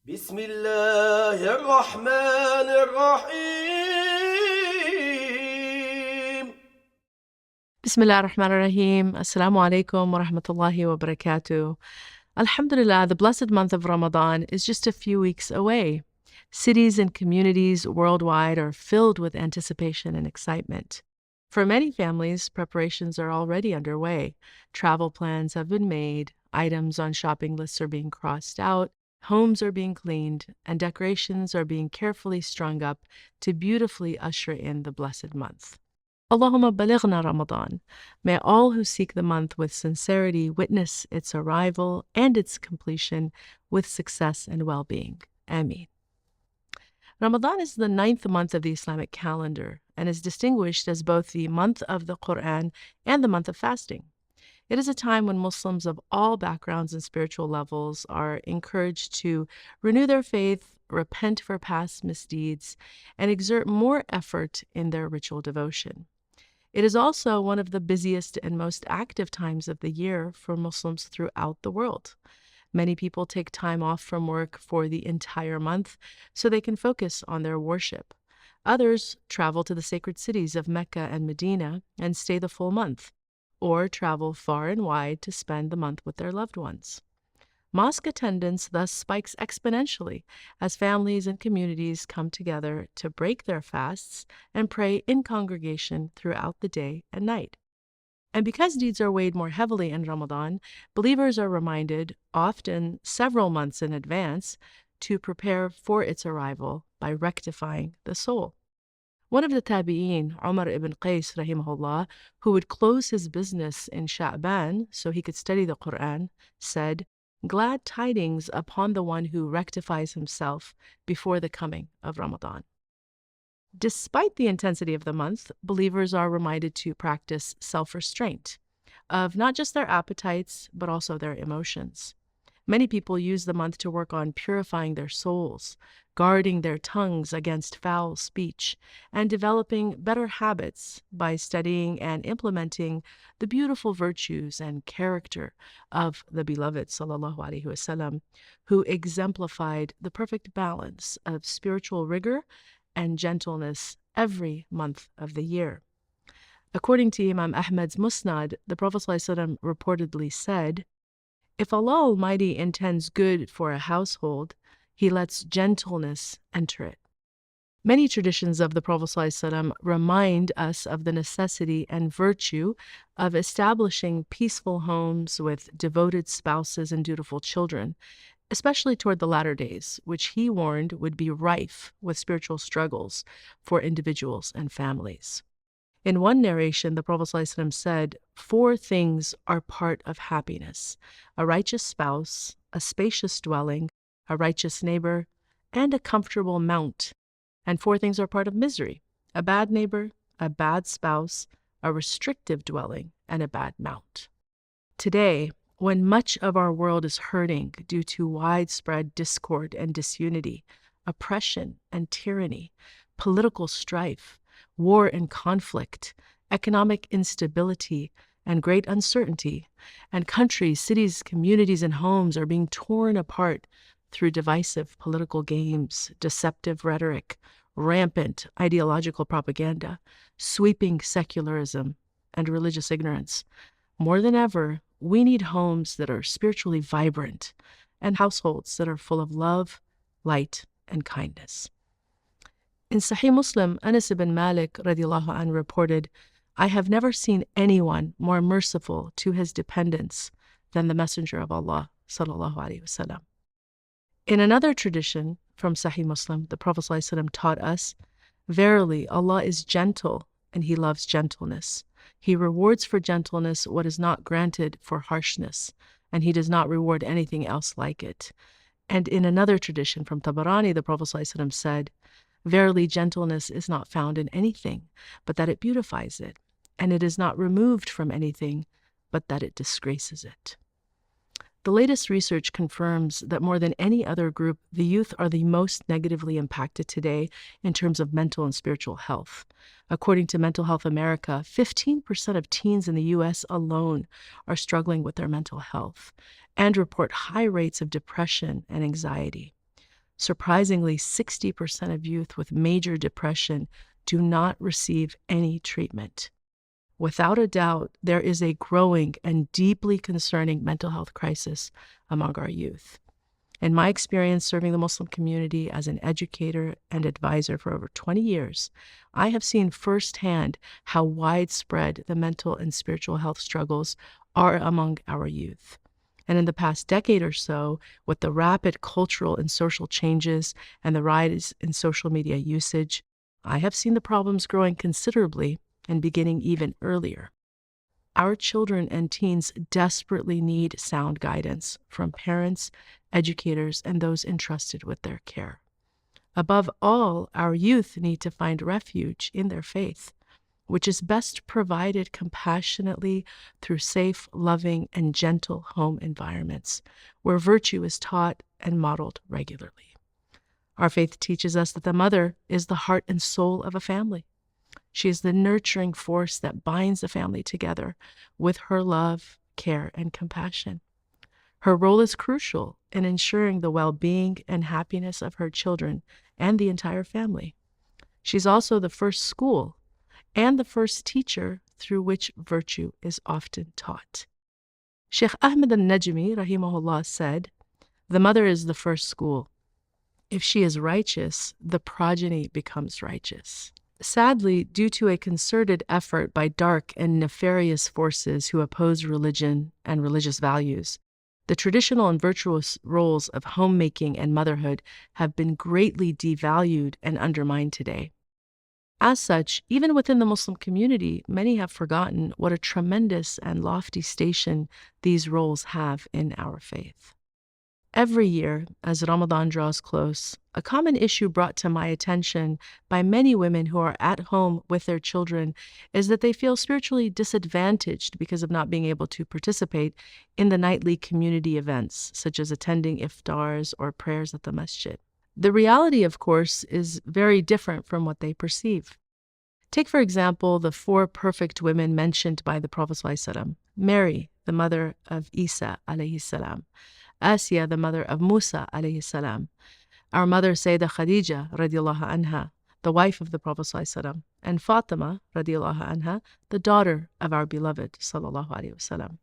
بسم الله الرحمن الرحيم. Bismillah ar-Rahman ar-Rahim. Assalamu alaikum wa rahmatullahi wa barakatuh. Alhamdulillah, the blessed month of Ramadan is just a few weeks away. Cities and communities worldwide are filled with anticipation and excitement. For many families, preparations are already underway. Travel plans have been made, items on shopping lists are being crossed out, homes are being cleaned, and decorations are being carefully strung up to beautifully usher in the blessed month. Allahumma balighna Ramadan. May all who seek the month with sincerity witness its arrival and its completion with success and well-being. Ameen. Ramadan is the 9th month of the Islamic calendar and is distinguished as both the month of the Qur'an and the month of fasting. It is a time when Muslims of all backgrounds and spiritual levels are encouraged to renew their faith, repent for past misdeeds, and exert more effort in their ritual devotion. It is also one of the busiest and most active times of the year for Muslims throughout the world. Many people take time off from work for the entire month so they can focus on their worship. Others travel to the sacred cities of Mecca and Medina and stay the full month, or travel far and wide to spend the month with their loved ones. Mosque attendance thus spikes exponentially as families and communities come together to break their fasts and pray in congregation throughout the day and night. And because deeds are weighed more heavily in Ramadan, believers are reminded, often several months in advance, to prepare for its arrival by rectifying the soul. One of the tabi'een, Umar ibn Qais rahimahullah, who would close his business in sha'ban so he could study the Qur'an, said, "Glad tidings upon the one who rectifies himself before the coming of Ramadan." Despite the intensity of the month, believers are reminded to practice self-restraint of not just their appetites, but also their emotions. Many people use the month to work on purifying their souls, guarding their tongues against foul speech, and developing better habits by studying and implementing the beautiful virtues and character of the beloved sallallahu alaihi wasallam, who exemplified the perfect balance of spiritual rigor and gentleness every month of the year. According to Imam Ahmad's Musnad, the Prophet ﷺ reportedly said, "If Allah Almighty intends good for a household, He lets gentleness enter it." Many traditions of the Prophet ﷺ remind us of the necessity and virtue of establishing peaceful homes with devoted spouses and dutiful children, especially toward the latter days, which he warned would be rife with spiritual struggles for individuals and families. In one narration, the Prophet ﷺ said, "4 things are part of happiness: a righteous spouse, a spacious dwelling, a righteous neighbor, and a comfortable mount. And 4 things are part of misery: a bad neighbor, a bad spouse, a restrictive dwelling, and a bad mount." Today, when much of our world is hurting due to widespread discord and disunity, oppression and tyranny, political strife, war and conflict, economic instability, and great uncertainty, and countries, cities, communities, and homes are being torn apart through divisive political games, deceptive rhetoric, rampant ideological propaganda, sweeping secularism, and religious ignorance. More than ever, we need homes that are spiritually vibrant and households that are full of love, light, and kindness. In Sahih Muslim, Anas ibn Malik radiallahu anhu reported, "I have never seen anyone more merciful to his dependents than the Messenger of Allah sallallahu alaihi wasallam." In another tradition from Sahih Muslim, the Prophet ﷺ taught us, "Verily, Allah is gentle and He loves gentleness. He rewards for gentleness what is not granted for harshness, and He does not reward anything else like it." And in another tradition from Tabarani, the Prophet ﷺ said, "Verily, gentleness is not found in anything, but that it beautifies it, and it is not removed from anything, but that it disgraces it." The latest research confirms that more than any other group, the youth are the most negatively impacted today in terms of mental and spiritual health. According to Mental Health America, 15% of teens in the U.S. alone are struggling with their mental health and report high rates of depression and anxiety. Surprisingly, 60% of youth with major depression do not receive any treatment. Without a doubt, there is a growing and deeply concerning mental health crisis among our youth. In my experience serving the Muslim community as an educator and advisor for over 20 years, I have seen firsthand how widespread the mental and spiritual health struggles are among our youth. And in the past decade or so, with the rapid cultural and social changes and the rise in social media usage, I have seen the problems growing considerably and beginning even earlier. Our children and teens desperately need sound guidance from parents, educators, and those entrusted with their care. Above all, our youth need to find refuge in their faith, which is best provided compassionately through safe, loving, and gentle home environments where virtue is taught and modeled regularly. Our faith teaches us that the mother is the heart and soul of a family. She is the nurturing force that binds the family together with her love, care, and compassion. Her role is crucial in ensuring the well-being and happiness of her children and the entire family. She's also the first school and the first teacher through which virtue is often taught. Sheikh Ahmed al-Najmi, rahimahullah, said, "The mother is the first school. If she is righteous, the progeny becomes righteous." Sadly, due to a concerted effort by dark and nefarious forces who oppose religion and religious values, the traditional and virtuous roles of homemaking and motherhood have been greatly devalued and undermined today. As such, even within the Muslim community, many have forgotten what a tremendous and lofty station these roles have in our faith. Every year, as Ramadan draws close, a common issue brought to my attention by many women who are at home with their children is that they feel spiritually disadvantaged because of not being able to participate in the nightly community events, such as attending iftars or prayers at the masjid. The reality, of course, is very different from what they perceive. Take, for example, the 4 perfect women mentioned by the Prophet ﷺ: Mary, the mother of Isa alayhi salam; Asiya, the mother of Musa alayhi salam; our mother Sayyidah Khadija radiallahu anha, the wife of the Prophet ﷺ; and Fatima radiallahu anha, the daughter of our beloved sallallahu alayhi wasallam.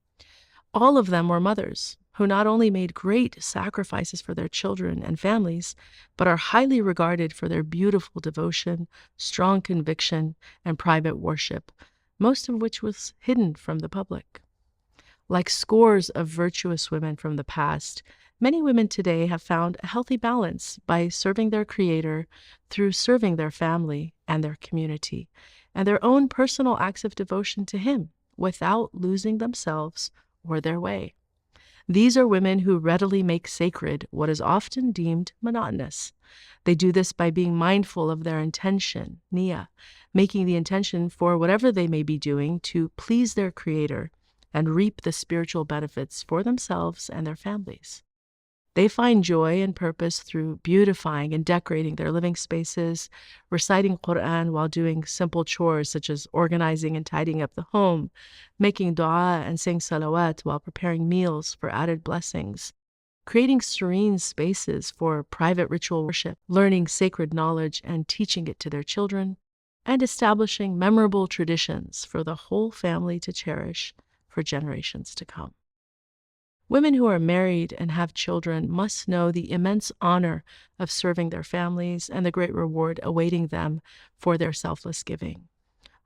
All of them were mothers who not only made great sacrifices for their children and families, but are highly regarded for their beautiful devotion, strong conviction, and private worship, most of which was hidden from the public. Like scores of virtuous women from the past, many women today have found a healthy balance by serving their Creator through serving their family and their community, and their own personal acts of devotion to Him without losing themselves or their way. These are women who readily make sacred what is often deemed monotonous. They do this by being mindful of their intention, niyyah, making the intention for whatever they may be doing to please their Creator and reap the spiritual benefits for themselves and their families. They find joy and purpose through beautifying and decorating their living spaces, reciting Qur'an while doing simple chores such as organizing and tidying up the home, making dua and saying salawat while preparing meals for added blessings, creating serene spaces for private ritual worship, learning sacred knowledge and teaching it to their children, and establishing memorable traditions for the whole family to cherish for generations to come. Women who are married and have children must know the immense honor of serving their families and the great reward awaiting them for their selfless giving.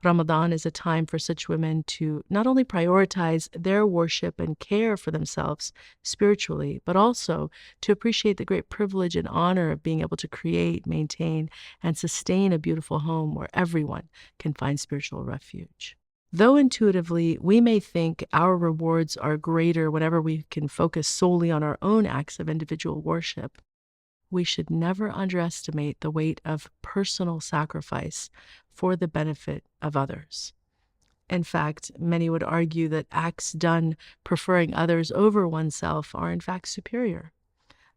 Ramadan is a time for such women to not only prioritize their worship and care for themselves spiritually, but also to appreciate the great privilege and honor of being able to create, maintain, and sustain a beautiful home where everyone can find spiritual refuge. Though intuitively we may think our rewards are greater whenever we can focus solely on our own acts of individual worship, we should never underestimate the weight of personal sacrifice for the benefit of others. In fact, many would argue that acts done preferring others over oneself are in fact superior.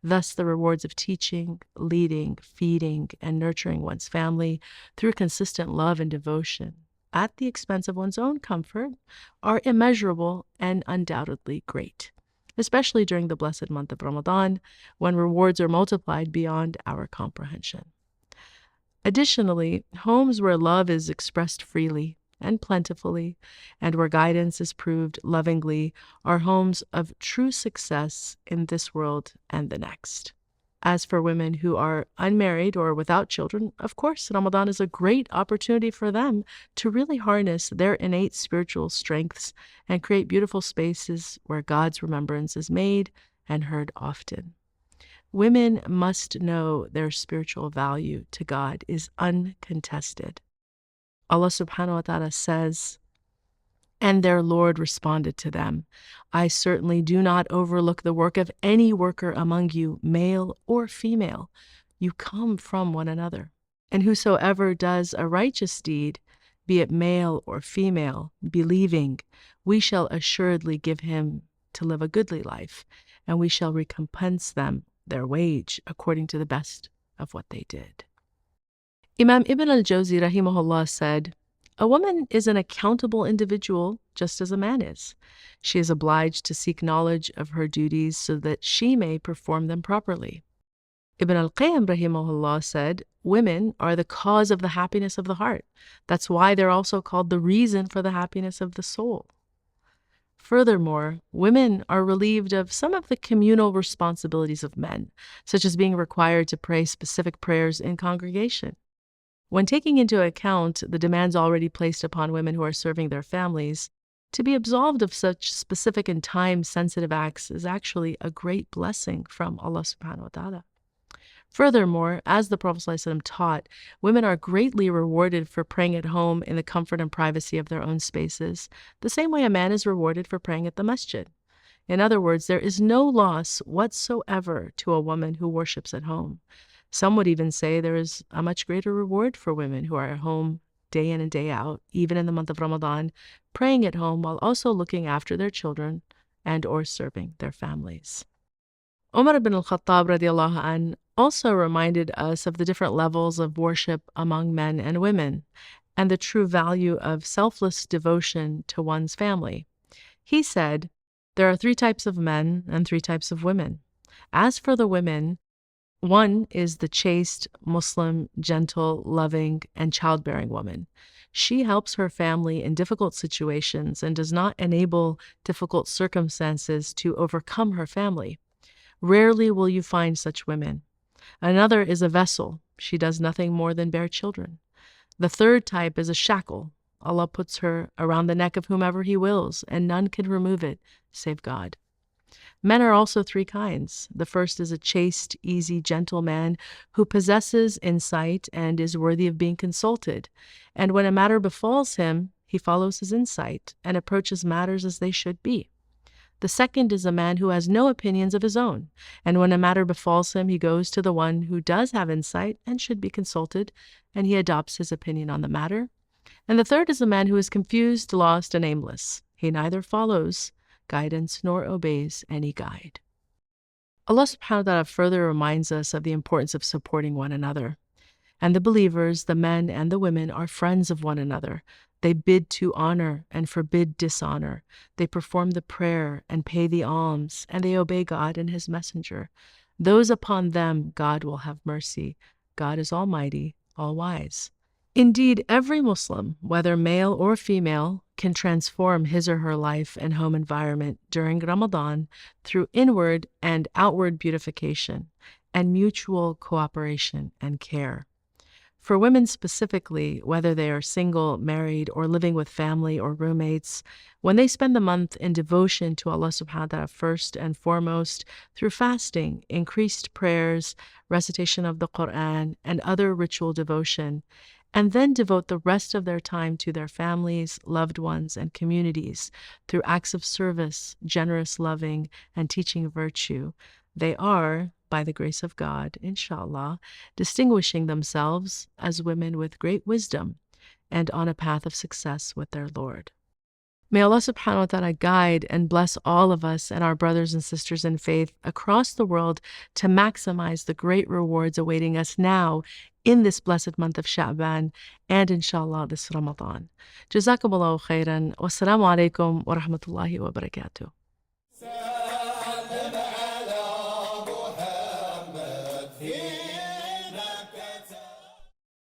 Thus, the rewards of teaching, leading, feeding, and nurturing one's family through consistent love and devotion at the expense of one's own comfort are immeasurable and undoubtedly great, especially during the blessed month of Ramadan, when rewards are multiplied beyond our comprehension. Additionally, homes where love is expressed freely and plentifully, and where guidance is proved lovingly, are homes of true success in this world and the next. As for women who are unmarried or without children, of course, Ramadan is a great opportunity for them to really harness their innate spiritual strengths and create beautiful spaces where God's remembrance is made and heard often. Women must know their spiritual value to God is uncontested. Allah subhanahu wa ta'ala says, "And their Lord responded to them, I certainly do not overlook the work of any worker among you, male or female. You come from one another. And whosoever does a righteous deed, be it male or female, believing, we shall assuredly give him to live a goodly life, and we shall recompense them their wage according to the best of what they did." Imam Ibn al-Jawzi rahimahullah said, "A woman is an accountable individual just as a man is. She is obliged to seek knowledge of her duties so that she may perform them properly." Ibn al-Qayyim rahimahullah said, "Women are the cause of the happiness of the heart. That's why they're also called the reason for the happiness of the soul." Furthermore, women are relieved of some of the communal responsibilities of men, such as being required to pray specific prayers in congregation. When taking into account the demands already placed upon women who are serving their families, to be absolved of such specific and time-sensitive acts is actually a great blessing from Allah subhanahu wa ta'ala. Furthermore, as the Prophet ﷺ taught, women are greatly rewarded for praying at home in the comfort and privacy of their own spaces, the same way a man is rewarded for praying at the masjid. In other words, there is no loss whatsoever to a woman who worships at home. Some would even say there is a much greater reward for women who are at home day in and day out, even in the month of Ramadan, praying at home while also looking after their children and or serving their families. Umar ibn al-Khattab radiallahu anh also reminded us of the different levels of worship among men and women and the true value of selfless devotion to one's family. He said, "There are 3 types of men and 3 types of women. As for the women, one is the chaste, Muslim, gentle, loving, and childbearing woman. She helps her family in difficult situations and does not enable difficult circumstances to overcome her family. Rarely will you find such women. Another is a vessel. She does nothing more than bear children. The third type is a shackle. Allah puts her around the neck of whomever He wills, and none can remove it save God." Men are also 3 kinds. The first is a chaste, easy, gentle man who possesses insight and is worthy of being consulted. And when a matter befalls him, he follows his insight and approaches matters as they should be. The second is a man who has no opinions of his own, and when a matter befalls him, he goes to the one who does have insight and should be consulted, and he adopts his opinion on the matter. And the third is a man who is confused, lost, and aimless. He neither follows guidance nor obeys any guide. Allah subhanahu wa ta'ala further reminds us of the importance of supporting one another. And the believers, the men and the women, are friends of one another. They bid to honor and forbid dishonor. They perform the prayer and pay the alms, and they obey God and His messenger. Those upon them God will have mercy. God is almighty, all-wise. Indeed, every Muslim, whether male or female, can transform his or her life and home environment during Ramadan through inward and outward beautification and mutual cooperation and care. For women specifically, whether they are single, married, or living with family or roommates, when they spend the month in devotion to Allah subhanahu wa ta'ala first and foremost through fasting, increased prayers, recitation of the Qur'an, and other ritual devotion, and then devote the rest of their time to their families, loved ones, and communities through acts of service, generous loving, and teaching virtue, they are, by the grace of God, inshallah, distinguishing themselves as women with great wisdom and on a path of success with their Lord. May Allah subhanahu wa ta'ala guide and bless all of us and our brothers and sisters in faith across the world to maximize the great rewards awaiting us now in this blessed month of Sha'ban and inshallah this Ramadan. Jazakumullahu khairan. Wassalamu alaikum wa rahmatullahi wa barakatuh.